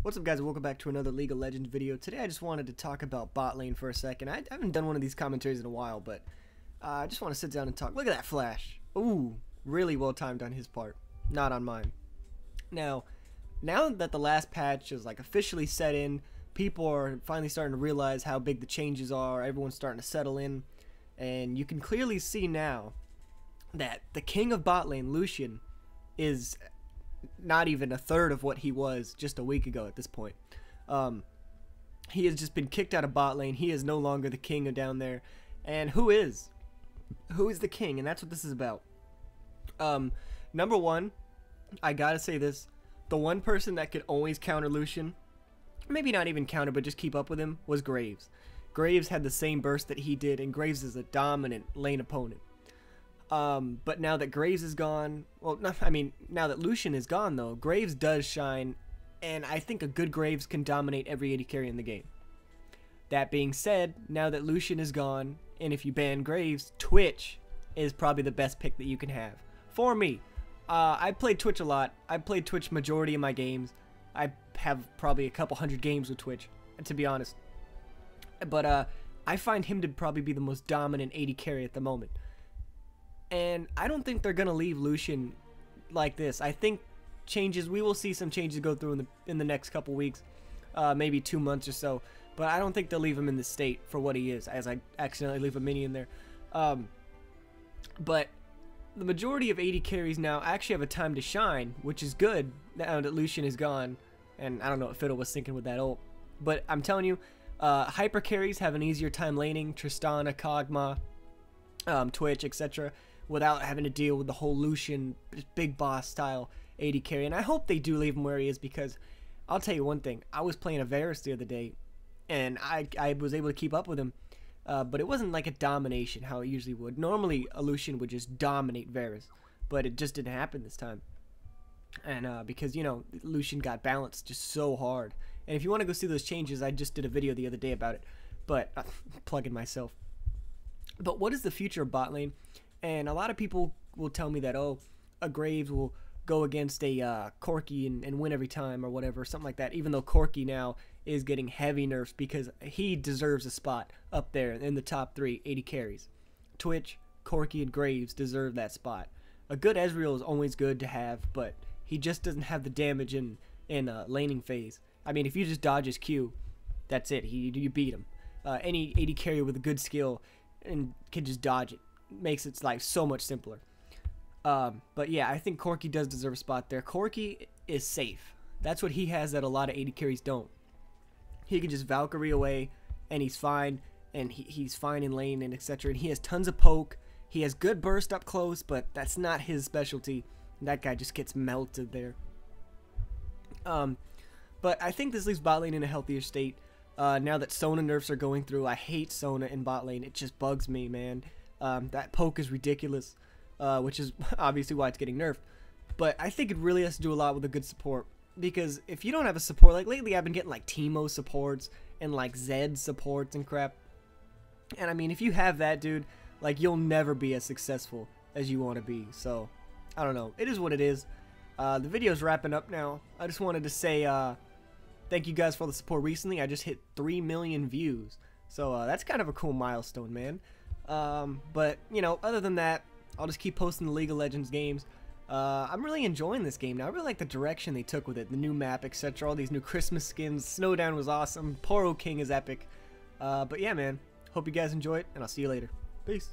What's up, guys? Welcome back to another League of Legends video. Today I just wanted to talk about bot lane for a second. I haven't done one of these commentaries in a while, but I just want to sit down and talk. Look at that flash. Ooh, really well timed on his part, not on mine. Now that the last patch is like officially set in, people are finally starting to realize how big the changes are. Everyone's starting to settle in, and you can clearly see now that the king of bot lane, Lucian, is not even a third of what he was just a week ago at this point. He has just been kicked out of bot lane. He is no longer the king of down there. And who is the king? And that's what this is about. Number one, I gotta say this, the one person that could always counter Lucian, maybe not even counter but just keep up with him, was Graves. Graves had the same burst that he did, and Graves is a dominant lane opponent. But now that Graves is gone, well, now that Lucian is gone though, Graves does shine, and I think a good Graves can dominate every AD carry in the game. That being said, now that Lucian is gone, and if you ban Graves, Twitch is probably the best pick that you can have. For me, I played Twitch a lot. I played Twitch majority of my games. I have probably a couple hundred games with Twitch, to be honest. But I find him to probably be the most dominant AD carry at the moment. And I don't think they're going to leave Lucian like this. I think we will see some changes go through in the next couple weeks, maybe 2 months or so. But I don't think they'll leave him in this state for what he is, as I accidentally leave a mini in there. But the majority of AD carries now actually have a time to shine, which is good now that Lucian is gone. And I don't know what Fiddle was thinking with that ult. But I'm telling you, hyper carries have an easier time laning. Tristana, Kog'Maw, Twitch, etc., without having to deal with the whole Lucian big boss style AD carry. And I hope they do leave him where he is, because I'll tell you one thing, I was playing a Varus the other day and I was able to keep up with him, but it wasn't like a domination how it usually would. Normally a Lucian would just dominate Varus, but it just didn't happen this time. And because, you know, Lucian got balanced just so hard. And if you want to go see those changes, I just did a video the other day about it, but plugging myself. But what is the future of bot lane? And a lot of people will tell me that, oh, a Graves will go against a Corki and win every time or whatever, something like that, even though Corki now is getting heavy nerfs because he deserves a spot up there in the top 3 AD carries. Twitch, Corki, and Graves deserve that spot. A good Ezreal is always good to have, but he just doesn't have the damage in laning phase. I mean, if you just dodge his Q, that's it. You beat him. Any AD carry with a good skill and can just dodge it makes its life so much simpler. But yeah, I think Corki does deserve a spot there. Corki is safe. That's what he has that a lot of AD carries don't. He can just Valkyrie away and he's fine, and he's fine in lane and etc. And he has tons of poke. He has good burst up close, but that's not his specialty. That guy just gets melted there. But I think this leaves bot lane in a healthier state. Now that Sona nerfs are going through, I hate Sona in bot lane. It just bugs me, man. That poke is ridiculous, which is obviously why it's getting nerfed. But I think it really has to do a lot with a good support, because if you don't have a support, like lately I've been getting like Teemo supports and like Zed supports and crap. And I mean, if you have that, dude, like you'll never be as successful as you want to be. So I don't know. It is what it is. The video's wrapping up now. I just wanted to say thank you guys for all the support recently. I just hit 3 million views. So that's kind of a cool milestone, man. But, you know, other than that, I'll just keep posting the League of Legends games. I'm really enjoying this game now. I really like the direction they took with it. The new map, etc. All these new Christmas skins. Snowdown was awesome. Poro King is epic. But yeah, man. Hope you guys enjoy it, and I'll see you later. Peace.